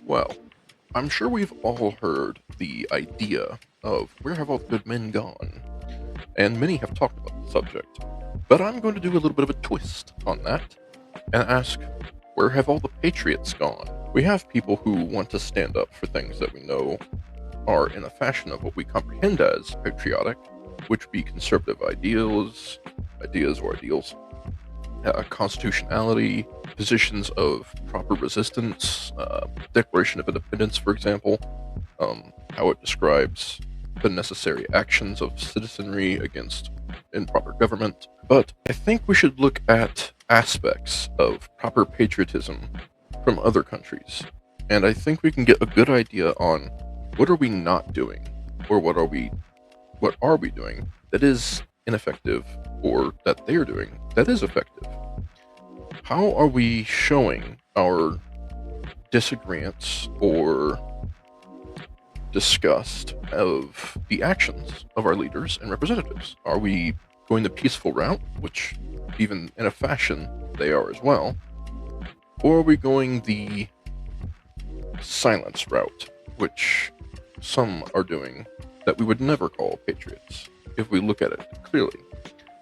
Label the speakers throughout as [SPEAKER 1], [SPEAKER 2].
[SPEAKER 1] Well, I'm sure we've all heard the idea of where have all the good men gone, and many have talked about the subject. But I'm going to do a little bit of a twist on that and ask, where have all the patriots gone? We have people who want to stand up for things that we know are in a fashion of what we comprehend as patriotic, which would be conservative ideas or ideals, constitutionality, positions of proper resistance, Declaration of Independence, for example, how it describes the necessary actions of citizenry against improper government. But I think we should look at aspects of proper patriotism from other countries. And I think we can get a good idea on what are we not doing, or what are we doing that is ineffective, or that they're doing that is effective. How are we showing our disagreements or disgust of the actions of our leaders and representatives? Are we going the peaceful route, which, even in a fashion, they are as well? Or are we going the silence route, which some are doing that we would never call patriots if we look at it clearly?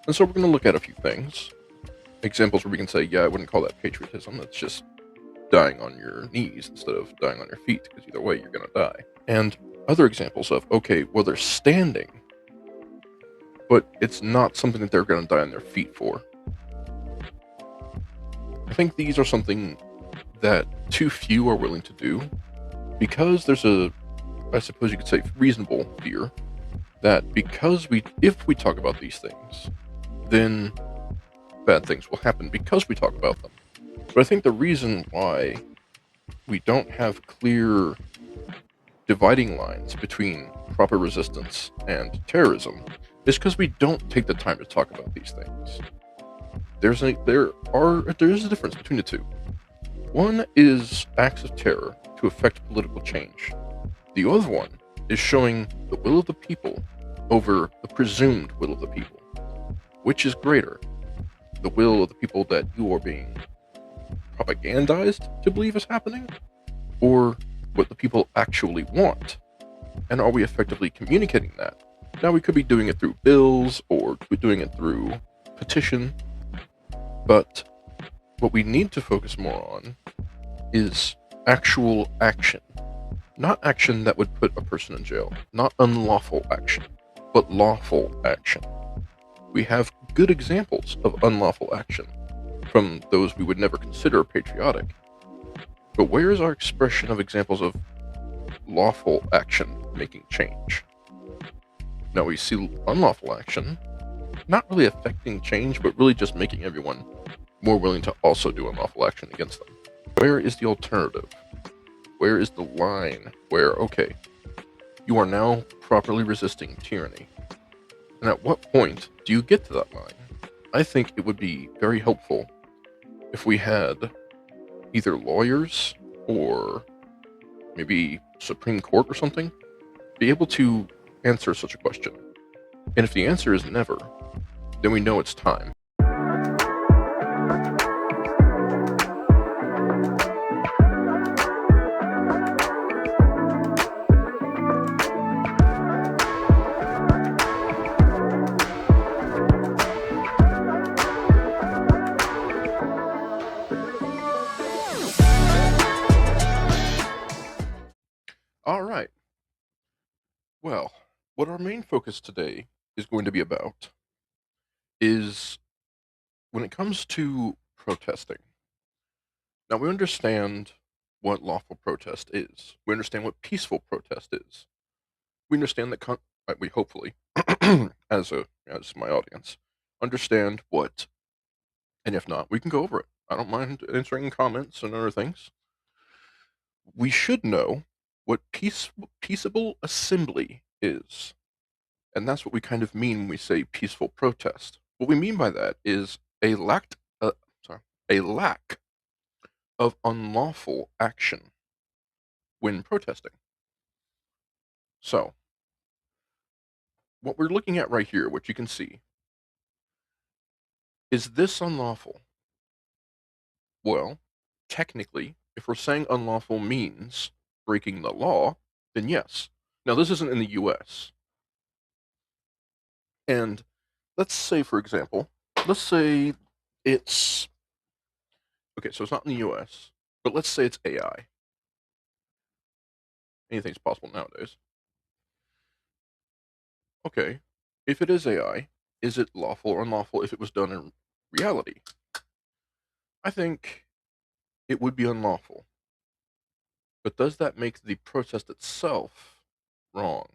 [SPEAKER 1] And so we're going to look at a few things. Examples where we can say, yeah, I wouldn't call that patriotism. That's just dying on your knees instead of dying on your feet, because either way, you're going to die. And other examples of, okay, well, they're standing, but it's not something that they're going to die on their feet for. I think these are something that too few are willing to do, because there's I suppose you could say, reasonable fear that if we talk about these things, then bad things will happen because we talk about them. But I think the reason why we don't have clear dividing lines between proper resistance and terrorism is because we don't take the time to talk about these things. There is a difference between the two. One is acts of terror to effect political change. The other one is showing the will of the people over the presumed will of the people. Which is greater? The will of the people that you are being propagandized to believe is happening, or what the people actually want? And are we effectively communicating that? Now, we could be doing it through bills, or we're doing it through petition, but what we need to focus more on is actual action. Not action that would put a person in jail, not unlawful action, but lawful action. We have good examples of unlawful action from those we would never consider patriotic. But where is our expression of examples of lawful action making change? Now, we see unlawful action not really affecting change, but really just making everyone more willing to also do unlawful action against them. Where is the alternative? Where is the line where, okay, you are now properly resisting tyranny? And at what point do you get to that line? I think it would be very helpful if we had either lawyers or maybe Supreme Court or something be able to answer such a question. And if the answer is never, then we know it's time. All right. Well, what our main focus today is going to be about is when it comes to protesting. Now, we understand what lawful protest is. We understand what peaceful protest is. We understand that we hopefully, as my audience, understand what, and if not, we can go over it. I don't mind answering comments and other things. We should know what peaceable assembly is. And that's what we kind of mean when we say peaceful protest. What we mean by that is uh, a lack of unlawful action when protesting. So, what we're looking at right here, what you can see, is this unlawful? Well, technically, if we're saying unlawful means breaking the law, then yes. Now, this isn't in the US. And let's say, for example, let's say it's okay, so it's not in the US, but let's say it's AI. Anything's possible nowadays. Okay, if it is AI, is it lawful or unlawful if it was done in reality? I think it would be unlawful. But does that make the protest itself wrong?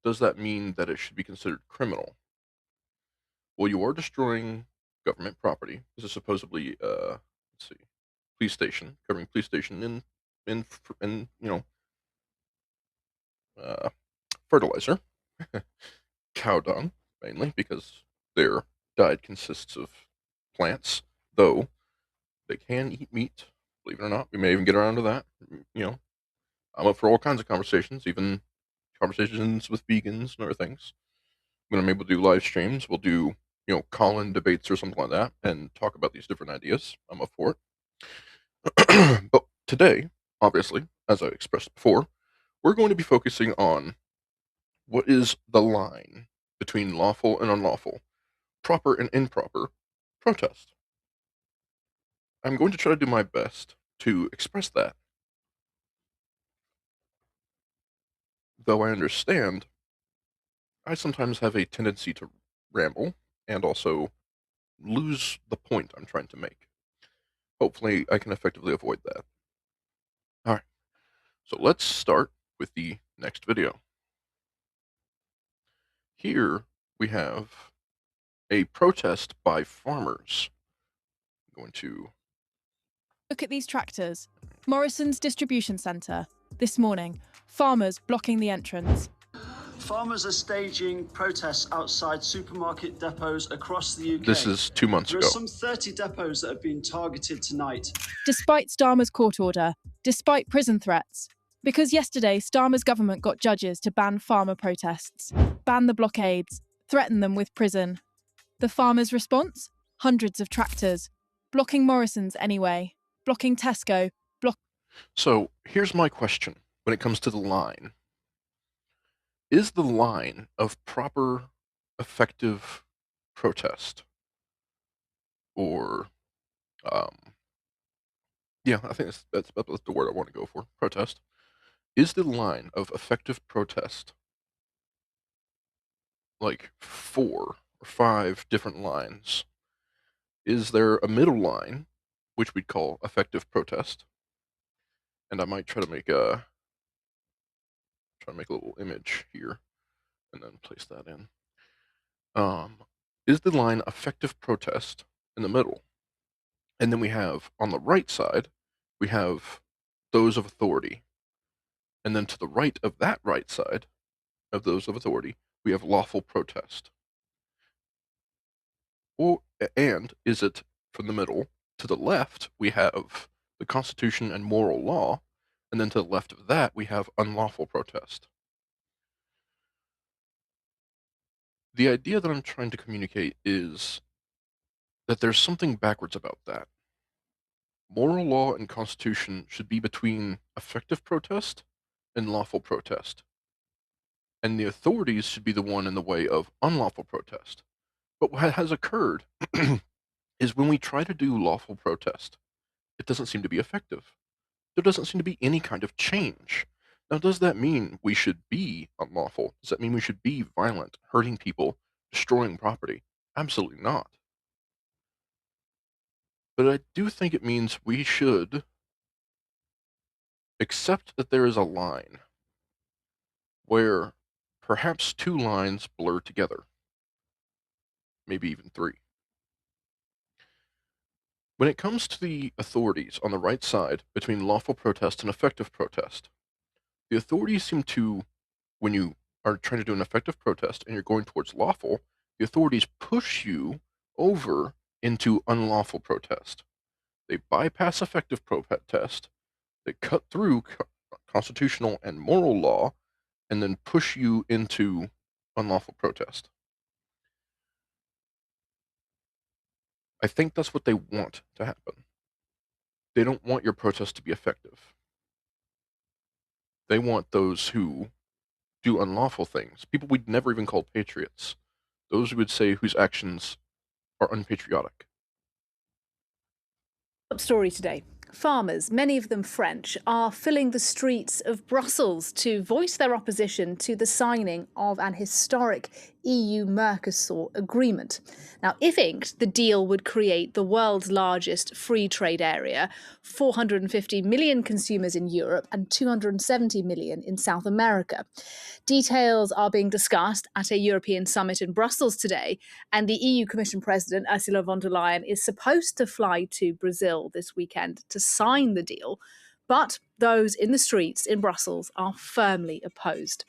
[SPEAKER 1] Does that mean that it should be considered criminal? Well, you are destroying government property. This is supposedly, let's see, police station, covering police station in uh, fertilizer, cow dung mainly because their diet consists of plants. Though they can eat meat, believe it or not. We may even get around to that. I'm up for all kinds of conversations, even conversations with vegans and other things. When I'm able to do live streams, we'll do call-in debates or something like that and talk about these different ideas. I'm up for it. But today, obviously, as I expressed before, we're going to be focusing on what is the line between lawful and unlawful, proper and improper protest. I'm going to try to do my best to express that, though I understand I sometimes have a tendency to ramble and also lose the point I'm trying to make. Hopefully, I can effectively avoid that. Alright, so let's start with the next video. Here we have a protest by farmers. I'm going to
[SPEAKER 2] Look at these tractors. Morrison's distribution centre. This morning, farmers blocking the entrance.
[SPEAKER 3] Farmers are staging protests outside supermarket depots across the UK.
[SPEAKER 1] This is 2 months
[SPEAKER 3] There
[SPEAKER 1] ago.
[SPEAKER 3] are some 30 depots that have been targeted tonight.
[SPEAKER 2] Despite Starmer's court order, despite prison threats. Because yesterday, Starmer's government got judges to ban farmer protests, ban the blockades, threaten them with prison. The farmers' response? Hundreds of tractors. Blocking Morrison's anyway. Blocking Tesco.
[SPEAKER 1] So here's my question when it comes to the line. Is the line of proper, effective protest, or, yeah, I think that's the word I want to go for, protest. Is the line of effective protest like 4 or 5 different lines? Is there a middle line, which we'd call effective protest? And I might try to make a little image here and then place that in. Is the line effective protest in the middle? And then we have on the right side, we have those of authority. And then to the right of that right side of those of authority, we have lawful protest. And is it from the middle? To the left, we have the Constitution and moral law. And then to the left of that, we have unlawful protest. The idea that I'm trying to communicate is that there's something backwards about that. Moral law and constitution should be between effective protest and lawful protest. And the authorities should be the one in the way of unlawful protest. But what has occurred is when we try to do lawful protest, it doesn't seem to be effective. There doesn't seem to be any kind of change. Now, does that mean we should be unlawful? Does that mean we should be violent, hurting people, destroying property? Absolutely not. But I do think it means we should accept that there is a line where perhaps 2 lines blur together, maybe even 3. When it comes to the authorities on the right side between lawful protest and effective protest, the authorities seem to, when you are trying to do an effective protest and you're going towards lawful, the authorities push you over into unlawful protest. They bypass effective protest, they cut through constitutional and moral law, and then push you into unlawful protest. I think that's what they want to happen. They don't want your protest to be effective. They want those who do unlawful things, people we'd never even call patriots, those we would say whose actions are unpatriotic.
[SPEAKER 4] Top story today. Farmers, many of them French, are filling the streets of Brussels to voice their opposition to the signing of an historic EU-Mercosur agreement. Now, if inked, the deal would create the world's largest free trade area, 450 million consumers in Europe and 270 million in South America. Details are being discussed at a European summit in Brussels today, and the EU Commission President Ursula von der Leyen is supposed to fly to Brazil this weekend to sign the deal. But those in the streets in Brussels are firmly opposed.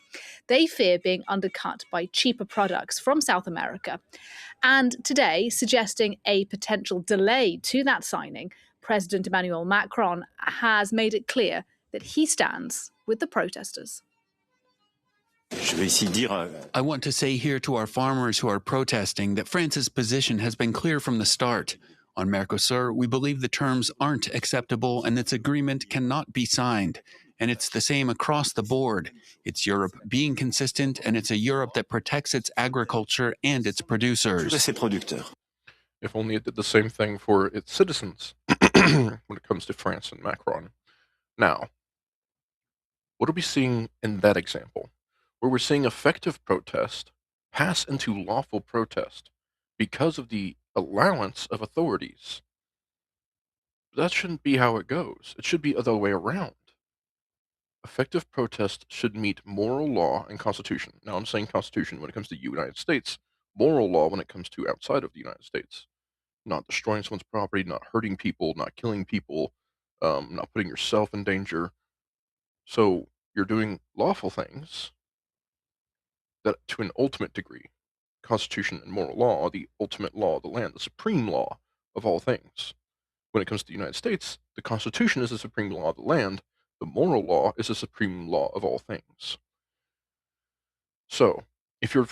[SPEAKER 4] They fear being undercut by cheaper products from South America. And today, suggesting a potential delay to that signing, President Emmanuel Macron has made it clear that he stands with the protesters.
[SPEAKER 5] I want to say here to our farmers who are protesting that France's position has been clear from the start. On Mercosur, we believe the terms aren't acceptable and its agreement cannot be signed. And it's the same across the board. It's Europe being consistent, and it's a Europe that protects its agriculture and its producers.
[SPEAKER 1] If only it did the same thing for its citizens when it comes to France and Macron. Now, what are we seeing in that example? Where we're seeing effective protest pass into lawful protest because of the allowance of authorities. That shouldn't be how it goes. It should be the other way around. Effective protest should meet moral law and constitution. Now, I'm saying constitution when it comes to the United States, moral law when it comes to outside of the United States. Not destroying someone's property, not hurting people, not killing people, not putting yourself in danger. So you're doing lawful things that, to an ultimate degree, constitution and moral law, the ultimate law of the land, the supreme law of all things. When it comes to the United States, the Constitution is the supreme law of the land, the moral law is the supreme law of all things. So, if you're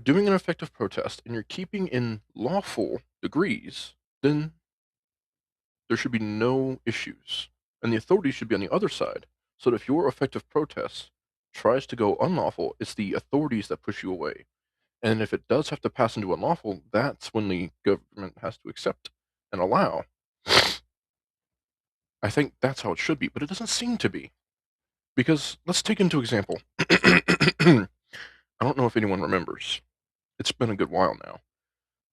[SPEAKER 1] doing an effective protest and you're keeping in lawful degrees, then there should be no issues. And the authorities should be on the other side, so that if your effective protest tries to go unlawful, it's the authorities that push you away. And if it does have to pass into unlawful, that's when the government has to accept and allow. I think that's how it should be, but it doesn't seem to be. Because let's take into example. I don't know if anyone remembers. It's been a good while now.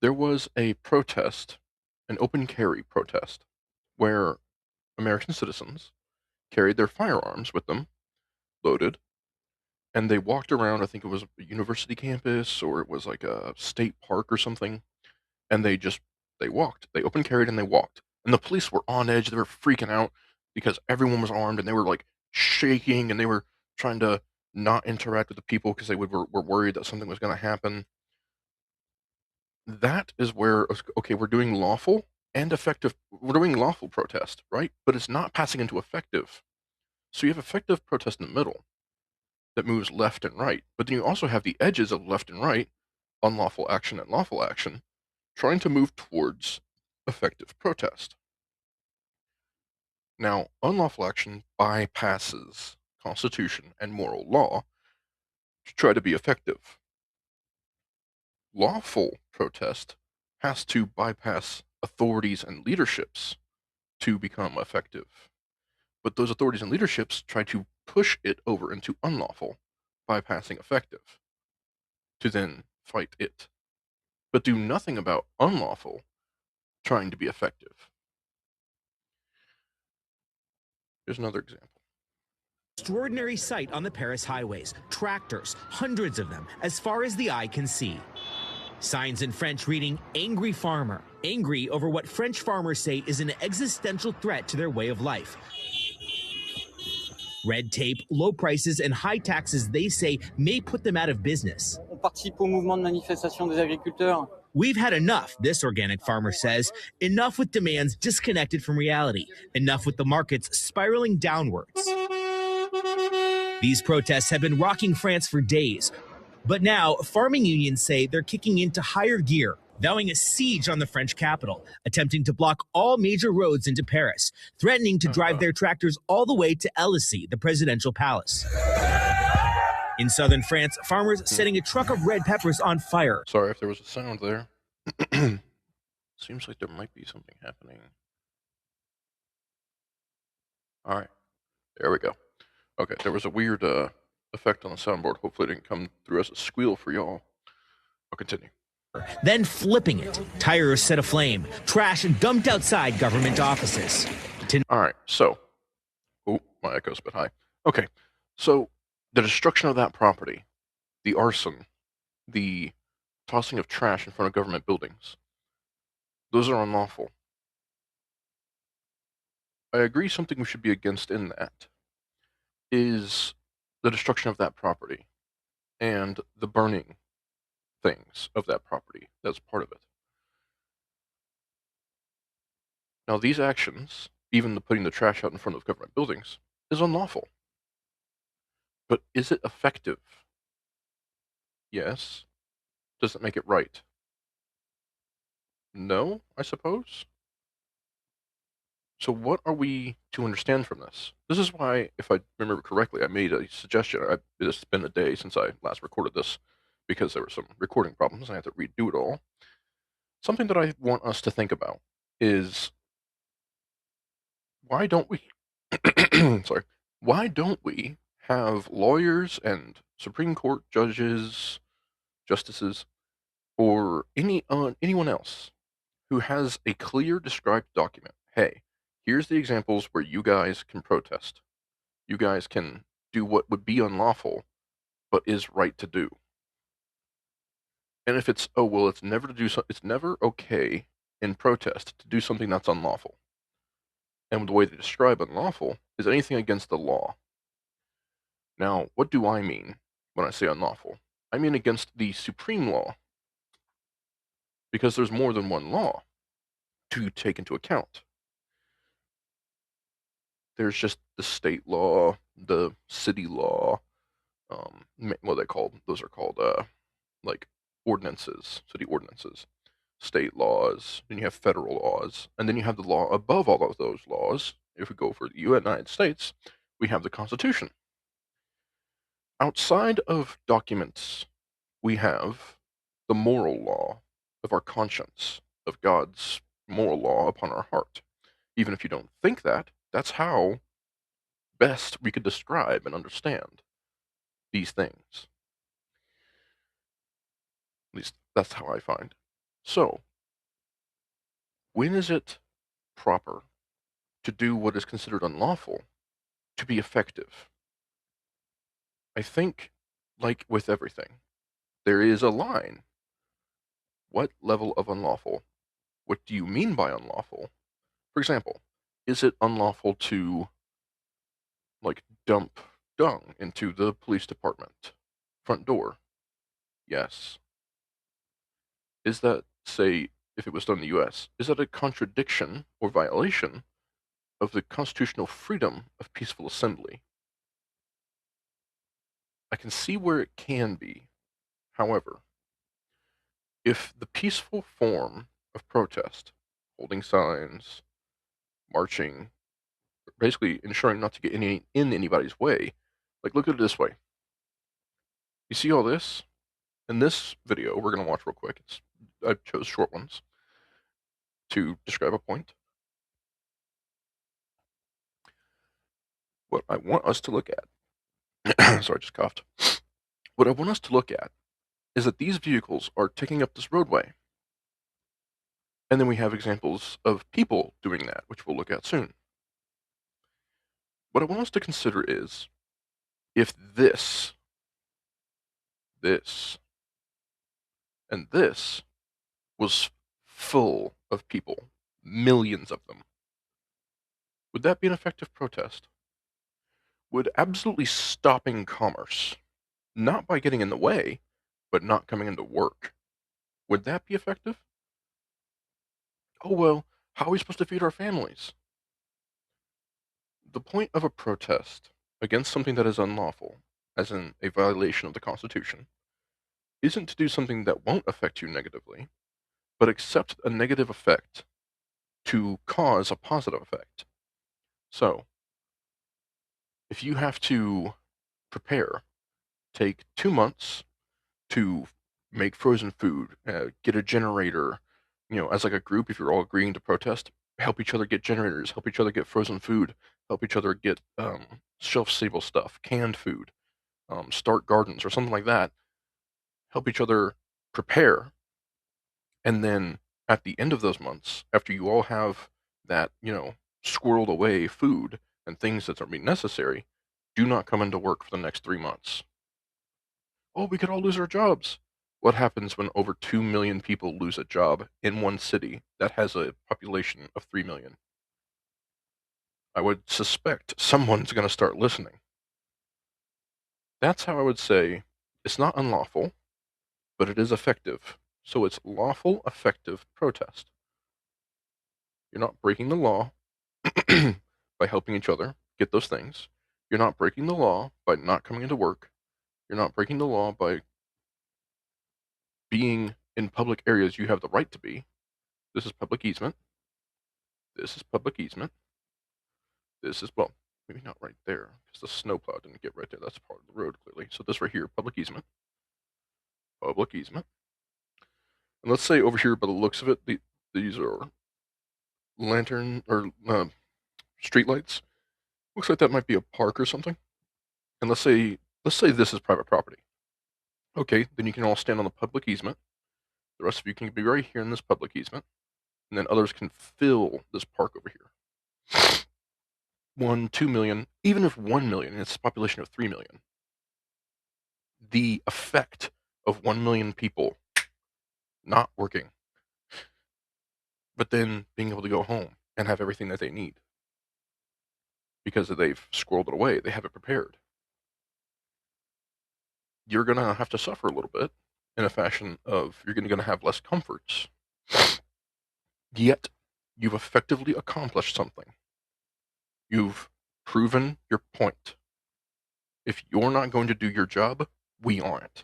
[SPEAKER 1] There was a protest, an open carry protest, where American citizens carried their firearms with them, loaded, and they walked around. I think it was a university campus or it was like a state park or something, and they walked. They open carried and they walked. And the police were on edge. They were freaking out because everyone was armed and they were like shaking and they were trying to not interact with the people because they were worried that something was going to happen. That is where, okay, we're doing lawful and effective. We're doing lawful protest, right? But it's not passing into effective. So you have effective protest in the middle that moves left and right. But then you also have the edges of left and right, unlawful action and lawful action, trying to move towards effective protest. Now, unlawful action bypasses constitution and moral law to try to be effective. Lawful protest has to bypass authorities and leaderships to become effective. But those authorities and leaderships try to push it over into unlawful, bypassing effective, to then fight it. But do nothing about unlawful, trying to be effective. Here's another example.
[SPEAKER 6] Extraordinary sight on the Paris highways. Tractors, hundreds of them, as far as the eye can see. Signs in French reading, "Angry Farmer," angry over what French farmers say is an existential threat to their way of life. Red tape, low prices, and high taxes they say may put them out of business.
[SPEAKER 7] On participe au mouvement de manifestation des agriculteurs.
[SPEAKER 6] We've had enough, this organic farmer says. Enough with demands disconnected from reality. Enough with the markets spiraling downwards. These protests have been rocking France for days. But now, farming unions say they're kicking into higher gear. vowing a siege on the French capital, attempting to block all major roads into Paris, threatening to drive their tractors all the way to Élysée, the presidential palace. In southern France, farmers setting a truck of red peppers on fire.
[SPEAKER 1] Sorry if there was a sound there. Seems like there might be something happening. All right, there we go. Okay, there was a weird effect on the soundboard. Hopefully it didn't come through as a squeal for y'all. I'll continue.
[SPEAKER 6] Then flipping it. Tires set aflame. Trash dumped outside government offices.
[SPEAKER 1] All right, so, oh, my echo's a bit high. Okay, so the destruction of that property, the arson, the tossing of trash in front of government buildings, those are unlawful. I agree something we should be against in that is the destruction of that property and the burning things of that property. That's part of it. Now, these actions, even the putting the trash out in front of government buildings, is unlawful. But is it effective? Yes. Does it make it right? No, I suppose. So what are we to understand from this? This is why, if I remember correctly, I made a suggestion. It's been a day since I last recorded this because there were some recording problems and I had to redo it all. Something that I want us to think about is why don't we sorry, why don't we have lawyers and Supreme Court judges, justices, or anyone else who has a clear described document? Hey, here's the examples where you guys can protest. You guys can do what would be unlawful, but is right to do. And if it's, oh, well, it's never okay in protest to do something that's unlawful. And the way they describe unlawful is anything against the law. Now, what do I mean when I say unlawful? I mean against the supreme law. Because there's more than one law to take into account. There's just the state law, the city law, those are called like ordinances, city ordinances, state laws, then you have federal laws, and then you have the law above all of those laws. If we go for the United States, we have the Constitution. Outside of documents, we have the moral law of our conscience, of God's moral law upon our heart. Even if you don't think that, that's how best we could describe and understand these things. At least that's how I find. So, when is it proper to do what is considered unlawful to be effective? I think, like with everything, there is a line. What level of unlawful? What do you mean by unlawful? For example, is it unlawful to, like, dump dung into the police department front door? Yes. Is that, say, if it was done in the US, is that a contradiction or violation of the constitutional freedom of peaceful assembly? I can see where it can be. However, if the peaceful form of protest, holding signs, marching, basically ensuring not to get in anybody's way, like, look at it this way. You see all this? In this video, we're going to watch real quick. I chose short ones to describe a point. What I want us to look at, sorry, I just coughed. What I want us to look at is that these vehicles are taking up this roadway. And then we have examples of people doing that, which we'll look at soon. What I want us to consider is, if this, and this was full of people, millions of them, would that be an effective protest? Would absolutely stopping commerce, not by getting in the way, but not coming into work, would that be effective? Oh, well, how are we supposed to feed our families? The point of a protest against something that is unlawful, as in a violation of the Constitution, isn't to do something that won't affect you negatively, but accept a negative effect to cause a positive effect. So, if you have to prepare, take 2 months to make frozen food, get a generator, as like a group, if you're all agreeing to protest, help each other get generators, help each other get frozen food, help each other get shelf-stable stuff, canned food, start gardens or something like that, help each other prepare, and then at the end of those months, after you all have that, squirreled away food and things that are necessary, do not come into work for the next 3 months. Oh, we could all lose our jobs. What happens when over 2 million people lose a job in one city that has a population of 3 million? I would suspect someone's going to start listening. That's how I would say it's not unlawful, but it is effective. So it's lawful, effective protest. You're not breaking the law by helping each other get those things. You're not breaking the law by not coming into work. You're not breaking the law by being in public areas you have the right to be. This is public easement. This is public easement. This is, well, maybe not right there, because the snowplow didn't get right there. That's part of the road, clearly. So this right here, public easement. Public easement. And let's say over here, by the looks of it, these are lantern or street lights. Looks like that might be a park or something. And let's say this is private property. Okay, then you can all stand on the public easement. The rest of you can be right here in this public easement. And then others can fill this park over here. 1, 2 million, even if 1 million, it's a population of 3 million. The effect of 1 million people not working, but then being able to go home and have everything that they need because they've squirreled it away, they have it prepared. You're going to have to suffer a little bit in a fashion of you're going to have less comforts, yet you've effectively accomplished something. You've proven your point. If you're not going to do your job, we aren't.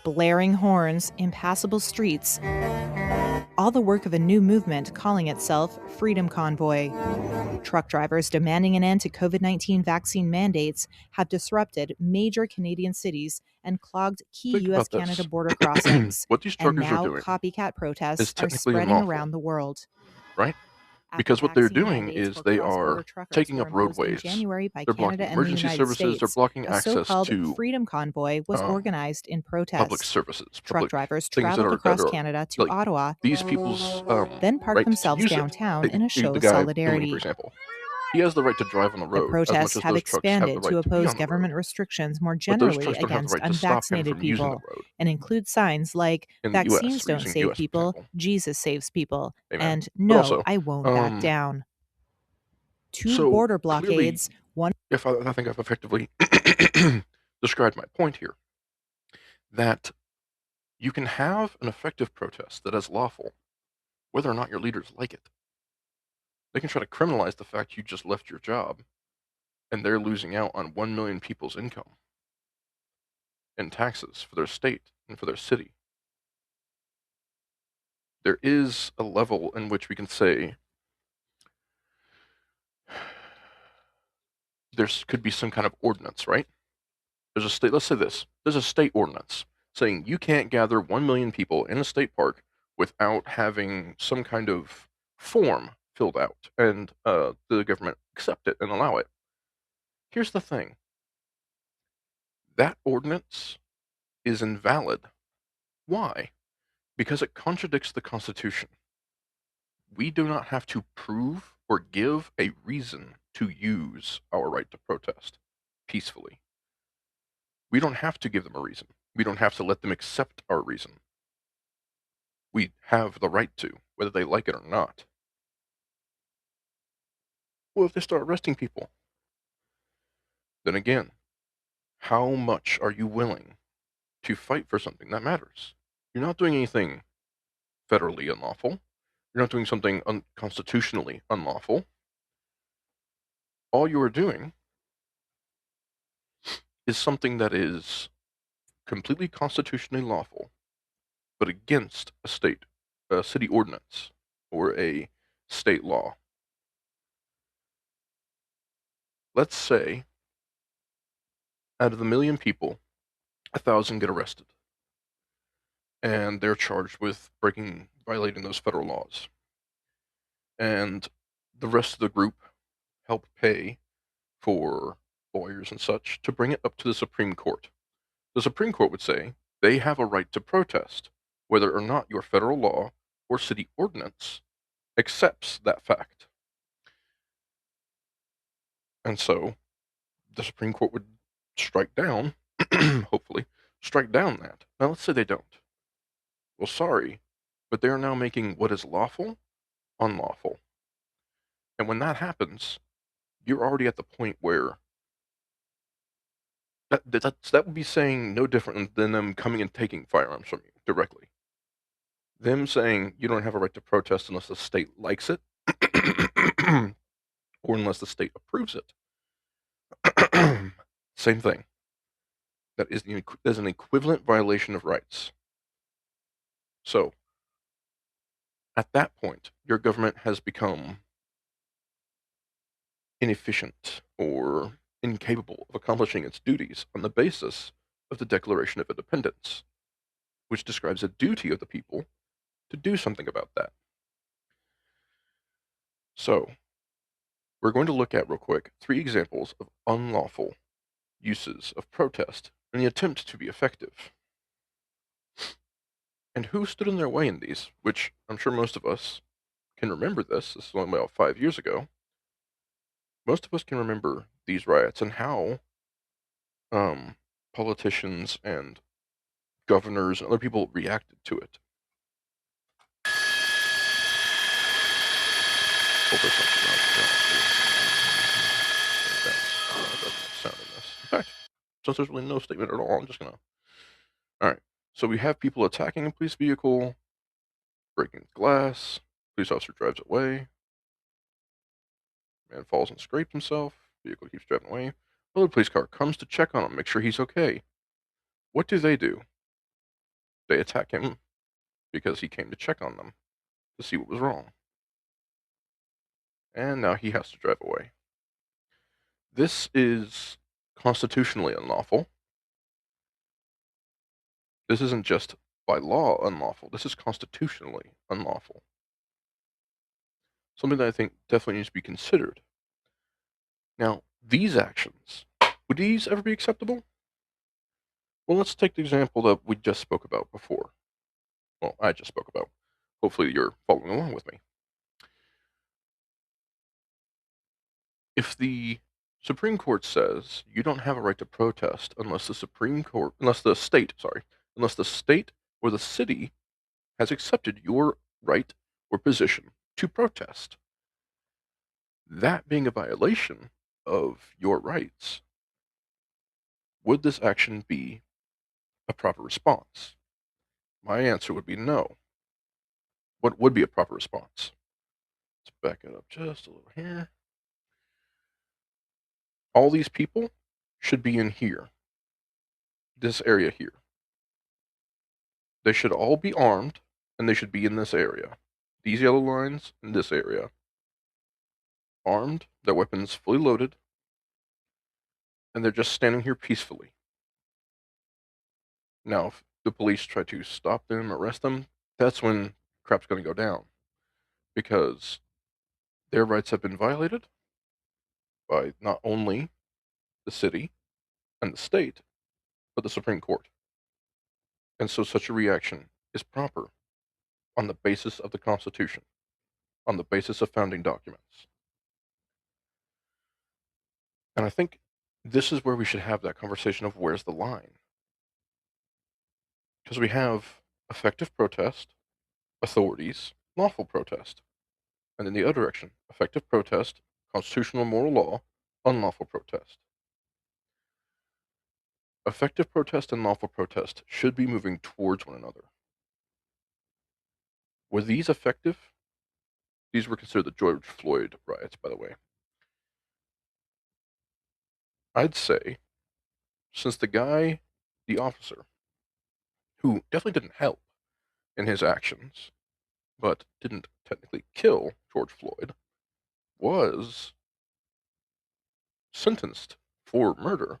[SPEAKER 8] Blaring horns, impassable streets, all the work of a new movement calling itself Freedom Convoy. Truck drivers demanding an end to COVID-19 vaccine mandates have disrupted major Canadian cities and clogged key
[SPEAKER 1] Think about this.
[SPEAKER 8] U.S.-Canada border crossings.
[SPEAKER 1] What these
[SPEAKER 8] And
[SPEAKER 1] truckers are
[SPEAKER 8] now
[SPEAKER 1] doing
[SPEAKER 8] copycat
[SPEAKER 1] is
[SPEAKER 8] protests are
[SPEAKER 1] technically
[SPEAKER 8] spreading
[SPEAKER 1] unlawful,
[SPEAKER 8] around the world.
[SPEAKER 1] right?
[SPEAKER 8] After
[SPEAKER 1] Because what they're
[SPEAKER 8] vaccine
[SPEAKER 1] doing
[SPEAKER 8] mandates
[SPEAKER 1] is
[SPEAKER 8] for
[SPEAKER 1] they
[SPEAKER 8] cross-border
[SPEAKER 1] are
[SPEAKER 8] truckers
[SPEAKER 1] taking
[SPEAKER 8] were
[SPEAKER 1] up
[SPEAKER 8] imposed in
[SPEAKER 1] roadways.
[SPEAKER 8] January by
[SPEAKER 1] They're
[SPEAKER 8] Canada
[SPEAKER 1] blocking
[SPEAKER 8] and the
[SPEAKER 1] emergency
[SPEAKER 8] United
[SPEAKER 1] services. They're
[SPEAKER 8] States.
[SPEAKER 1] blocking
[SPEAKER 8] A
[SPEAKER 1] access
[SPEAKER 8] so-called
[SPEAKER 1] to
[SPEAKER 8] Freedom Convoy was organized in
[SPEAKER 1] public
[SPEAKER 8] protest.
[SPEAKER 1] services,
[SPEAKER 8] Truck
[SPEAKER 1] public
[SPEAKER 8] drivers
[SPEAKER 1] things
[SPEAKER 8] traveled
[SPEAKER 1] that
[SPEAKER 8] across
[SPEAKER 1] are
[SPEAKER 8] Canada to
[SPEAKER 1] like
[SPEAKER 8] Ottawa,
[SPEAKER 1] these people's
[SPEAKER 8] then parked
[SPEAKER 1] right to
[SPEAKER 8] themselves
[SPEAKER 1] use it.
[SPEAKER 8] downtown in a show
[SPEAKER 1] The
[SPEAKER 8] of
[SPEAKER 1] guy filming, for
[SPEAKER 8] solidarity.
[SPEAKER 1] example, he has the right to drive on the
[SPEAKER 8] The
[SPEAKER 1] road as much
[SPEAKER 8] protests
[SPEAKER 1] as
[SPEAKER 8] have
[SPEAKER 1] those trucks have the
[SPEAKER 8] expanded to
[SPEAKER 1] right to be
[SPEAKER 8] oppose
[SPEAKER 1] on the road.
[SPEAKER 8] government restrictions more
[SPEAKER 1] But those
[SPEAKER 8] generally
[SPEAKER 1] trucks don't have the
[SPEAKER 8] against
[SPEAKER 1] right to stop him
[SPEAKER 8] unvaccinated
[SPEAKER 1] from using the
[SPEAKER 8] people
[SPEAKER 1] road.
[SPEAKER 8] and include signs like
[SPEAKER 1] In the US,
[SPEAKER 8] vaccines
[SPEAKER 1] we're
[SPEAKER 8] don't
[SPEAKER 1] using
[SPEAKER 8] save
[SPEAKER 1] US
[SPEAKER 8] people,
[SPEAKER 1] example.
[SPEAKER 8] Jesus saves people,
[SPEAKER 1] Amen.
[SPEAKER 8] and
[SPEAKER 1] But
[SPEAKER 8] no,
[SPEAKER 1] also,
[SPEAKER 8] I won't back down. 2
[SPEAKER 1] so
[SPEAKER 8] border
[SPEAKER 1] clearly,
[SPEAKER 8] blockades, one
[SPEAKER 1] if I think I've effectively described my point here, that you can have an effective protest that is lawful, whether or not your leaders like it. They can try to criminalize the fact you just left your job and they're losing out on 1 million people's income in taxes for their state and for their city. There is a level in which we can say there could be some kind of ordinance, right? There's a state, let's say this, there's a state ordinance saying you can't gather 1 million people in a state park without having some kind of form filled out and the government accept it and allow it. Here's the thing. That ordinance is invalid. Why? Because it contradicts the Constitution. We do not have to prove or give a reason to use our right to protest peacefully. We don't have to give them a reason. We don't have to let them accept our reason. We have the right to, whether they like it or not. Well, if they start arresting people, then again, how much are you willing to fight for something that matters? You're not doing anything federally unlawful. You're not doing something unconstitutionally unlawful. All you are doing is something that is completely constitutionally lawful, but against a city ordinance, or a state law. Let's say, out of the 1,000,000 people, 1,000 get arrested, and they're charged with violating those federal laws. And the rest of the group help pay for lawyers and such to bring it up to the Supreme Court. The Supreme Court would say they have a right to protest, whether or not your federal law or city ordinance accepts that fact. And so the Supreme Court would strike down, hopefully, strike down that. Now, let's say they don't. Well, sorry, but they are now making what is lawful unlawful. And when that happens, you're already at the point where that would be saying no different than them coming and taking firearms from you directly. Them saying you don't have a right to protest unless the state likes it, or unless the state approves it. Same thing. That is an equivalent violation of rights. So, at that point, your government has become inefficient or incapable of accomplishing its duties on the basis of the Declaration of Independence, which describes a duty of the people to do something about that. So, we're going to look at, real quick, 3 examples of unlawful uses of protest in the attempt to be effective. And who stood in their way in these, which I'm sure most of us can remember this. This is only about 5 years ago. Most of us can remember these riots and how politicians and governors and other people reacted to it. Hope that's not sound in this. In fact, since there's really no statement at all, I'm just gonna. Alright, so we have people attacking a police vehicle, breaking glass, police officer drives away, man falls and scrapes himself, vehicle keeps driving away, another police car comes to check on him, make sure he's okay. What do? They attack him because he came to check on them to see what was wrong. And now he has to drive away. This is constitutionally unlawful. This isn't just by law unlawful, this is constitutionally unlawful. Something that I think definitely needs to be considered. Now, these actions, would these ever be acceptable? Well, let's take the example that we just spoke about before. Well, I just spoke about. Hopefully you're following along with me. If the Supreme Court says you don't have a right to protest unless the state or the city has accepted your right or position to protest, that being a violation of your rights, would this action be a proper response? My answer would be no. What would be a proper response? Let's back it up just a little here. All these people should be in here, this area here. They should all be armed, and they should be in this area. These yellow lines in this area. Armed, their weapons fully loaded, and they're just standing here peacefully. Now, if the police try to stop them, arrest them, that's when crap's going to go down. Because their rights have been violated by not only the city and the state, but the Supreme Court. And so such a reaction is proper on the basis of the Constitution, on the basis of founding documents. And I think this is where we should have that conversation of where's the line. Because we have effective protest, authorities, lawful protest. And in the other direction, effective protest, constitutional moral law, unlawful protest. Effective protest and lawful protest should be moving towards one another. Were these effective? These were considered the George Floyd riots, by the way. I'd say, since the officer, who definitely didn't help in his actions, but didn't technically kill George Floyd, was sentenced for murder.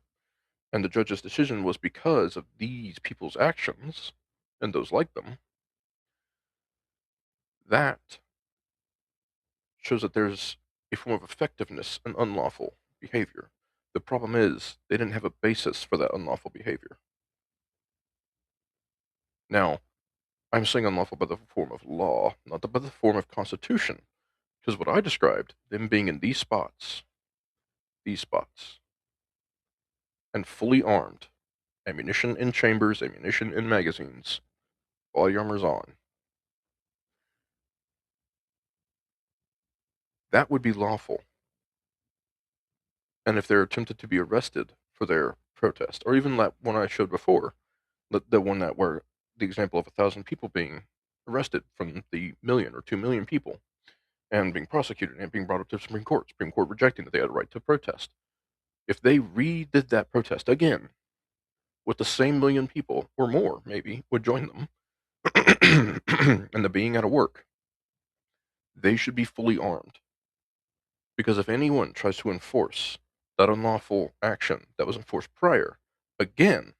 [SPEAKER 1] And the judge's decision was because of these people's actions and those like them. That shows that there's a form of effectiveness in unlawful behavior. The problem is they didn't have a basis for that unlawful behavior. Now, I'm saying unlawful by the form of law, not by the form of constitution, because what I described, them being in these spots, and fully armed, ammunition in chambers, ammunition in magazines, body armor's on, that would be lawful. And if they're attempted to be arrested for their protest, or even that one I showed before, the one that where the example of 1,000 people being arrested from the million or 2 million people and being prosecuted and being brought up to the Supreme Court rejecting that they had a right to protest. If they redid that protest again with the same million people or more, maybe, would join them, and the being out of work, they should be fully armed. Because if anyone tries to enforce that unlawful action that was enforced prior, again,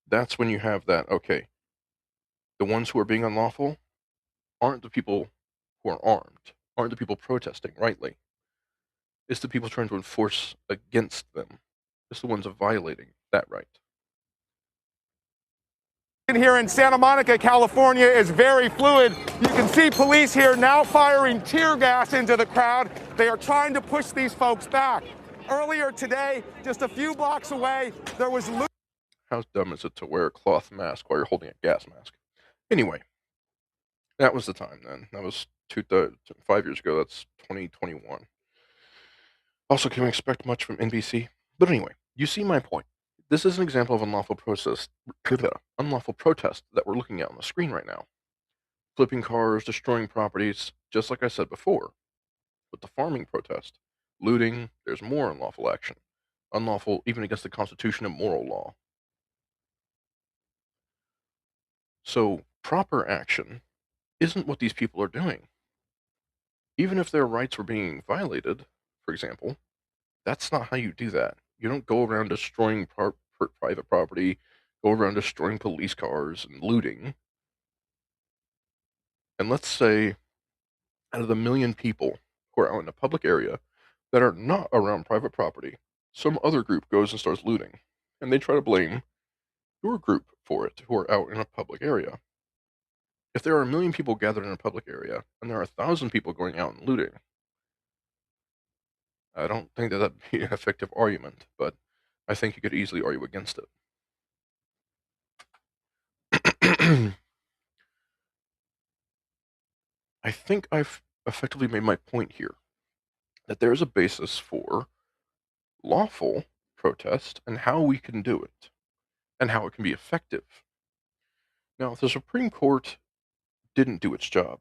[SPEAKER 1] that's when you have that, okay, the ones who are being unlawful aren't the people who are armed, aren't the people protesting rightly. It's the people trying to enforce against them. It's the ones violating that right.
[SPEAKER 9] Here in Santa Monica, California is very fluid. You can see police here now firing tear gas into the crowd. They are trying to push these folks back. Earlier today, just a few blocks away, there was...
[SPEAKER 1] How dumb is it to wear a cloth mask while you're holding a gas mask? Anyway, that was the time then. That was 5 years ago. That's 2021. Also, can we expect much from NBC? But anyway, you see my point. This is an example of unlawful protest that we're looking at on the screen right now. Flipping cars, destroying properties, just like I said before. With the farming protest, looting, there's more unlawful action. Unlawful even against the Constitution and moral law. So, proper action isn't what these people are doing. Even if their rights were being violated, for example, that's not how you do that. You don't go around destroying private property, go around destroying police cars and looting. And let's say, out of the million people who are out in a public area that are not around private property, some other group goes and starts looting, and they try to blame your group for it who are out in a public area. If there are a million people gathered in a public area, and there are 1,000 people going out and looting, I don't think that that'd be an effective argument, but I think you could easily argue against it. I think I've effectively made my point here, that there is a basis for lawful protest and how we can do it, and how it can be effective. Now, if the Supreme Court didn't do its job,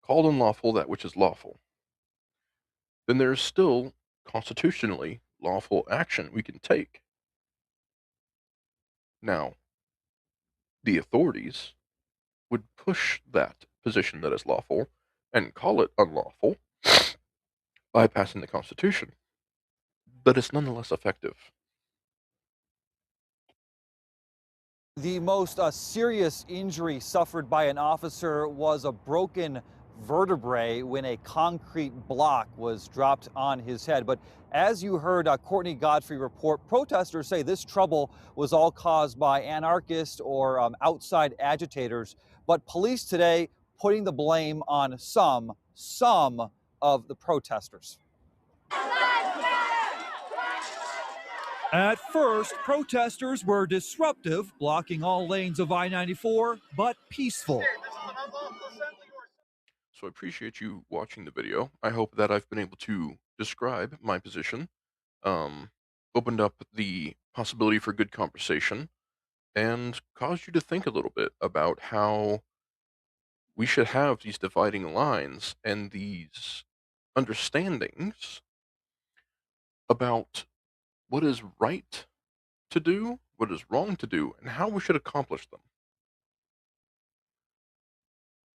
[SPEAKER 1] called unlawful that which is lawful, then there is still constitutionally lawful action we can take. Now, the authorities would push that position that is lawful and call it unlawful, bypassing the Constitution, but it's nonetheless effective.
[SPEAKER 10] The most serious injury suffered by an officer was a broken vertebrae when a concrete block was dropped on his head. But as you heard Courtney Godfrey report, protesters say this trouble was all caused by anarchists or outside agitators. But police today putting the blame on some of the protesters.
[SPEAKER 11] At first, protesters were disruptive, blocking all lanes of I-94, but peaceful.
[SPEAKER 1] So I appreciate you watching the video. I hope that I've been able to describe my position, opened up the possibility for good conversation, and caused you to think a little bit about how we should have these dividing lines and these understandings about what is right to do, what is wrong to do, and how we should accomplish them.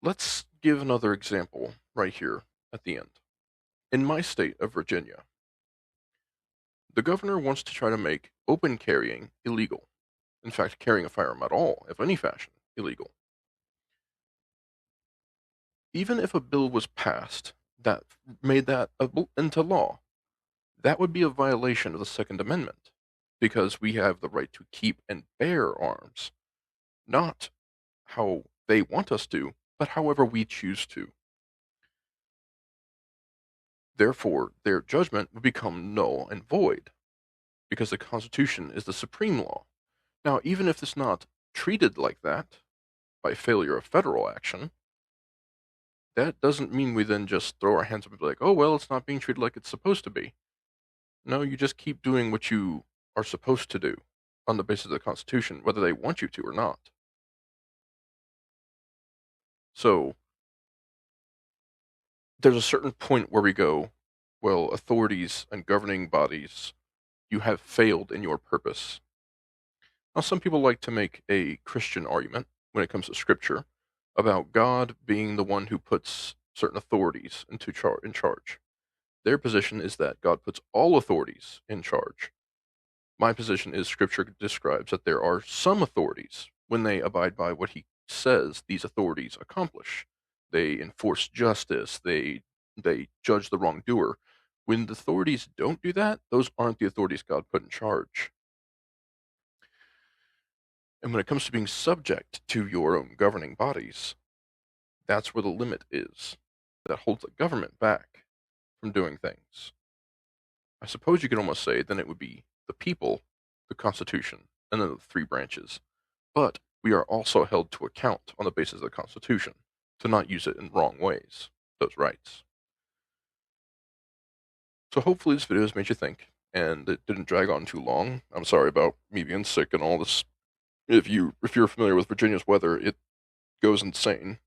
[SPEAKER 1] Let's give another example right here at the end. In my state of Virginia, the governor wants to try to make open carrying illegal. In fact, carrying a firearm at all, of any fashion, illegal. Even if a bill was passed that made that into law, that would be a violation of the Second Amendment, because we have the right to keep and bear arms, not how they want us to, but however we choose to. Therefore, their judgment would become null and void, because the Constitution is the supreme law. Now, even if it's not treated like that by failure of federal action, that doesn't mean we then just throw our hands up and be like, oh, well, it's not being treated like it's supposed to be. No, you just keep doing what you are supposed to do on the basis of the Constitution, whether they want you to or not. So, there's a certain point where we go, well, authorities and governing bodies, you have failed in your purpose. Now, some people like to make a Christian argument when it comes to Scripture about God being the one who puts certain authorities in charge. Their position is that God puts all authorities in charge. My position is Scripture describes that there are some authorities, when they abide by what he says these authorities accomplish. They enforce justice, they judge the wrongdoer. When the authorities don't do that, those aren't the authorities God put in charge. And when it comes to being subject to your own governing bodies, that's where the limit is that holds the government back from doing things. I suppose you could almost say then it would be the people, the Constitution, and then the three branches. But we are also held to account on the basis of the Constitution to not use it in wrong ways, those rights. So hopefully this video has made you think, and it didn't drag on too long. I'm sorry about me being sick and all this. If you're familiar with Virginia's weather, it goes insane.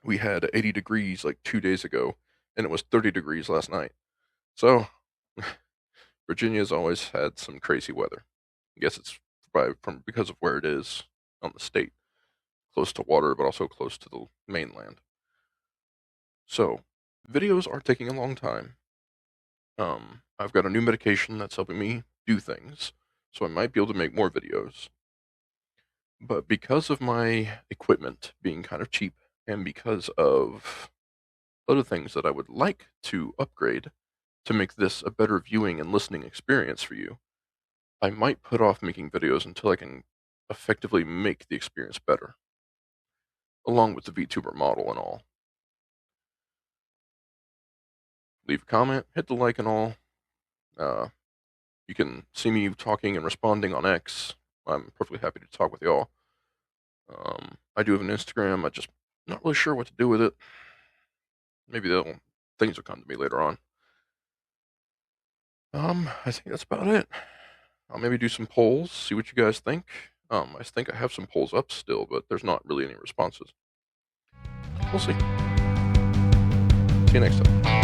[SPEAKER 1] We had 80 degrees like 2 days ago, and it was 30 degrees last night. So, Virginia's always had some crazy weather. I guess it's because of where it is on the state. Close to water, but also close to the mainland. So, videos are taking a long time. I've got a new medication that's helping me do things, so I might be able to make more videos. But because of my equipment being kind of cheap, and because of other things that I would like to upgrade to make this a better viewing and listening experience for you, I might put off making videos until I can effectively make the experience better, along with the VTuber model and all. Leave a comment, hit the like and all. You can see me talking and responding on X. I'm perfectly happy to talk with y'all. I do have an Instagram. I'm just not really sure what to do with it. Maybe things will come to me later on. I think that's about it. I'll maybe do some polls, see what you guys think. I think I have some polls up still, but there's not really any responses. We'll see. See you next time.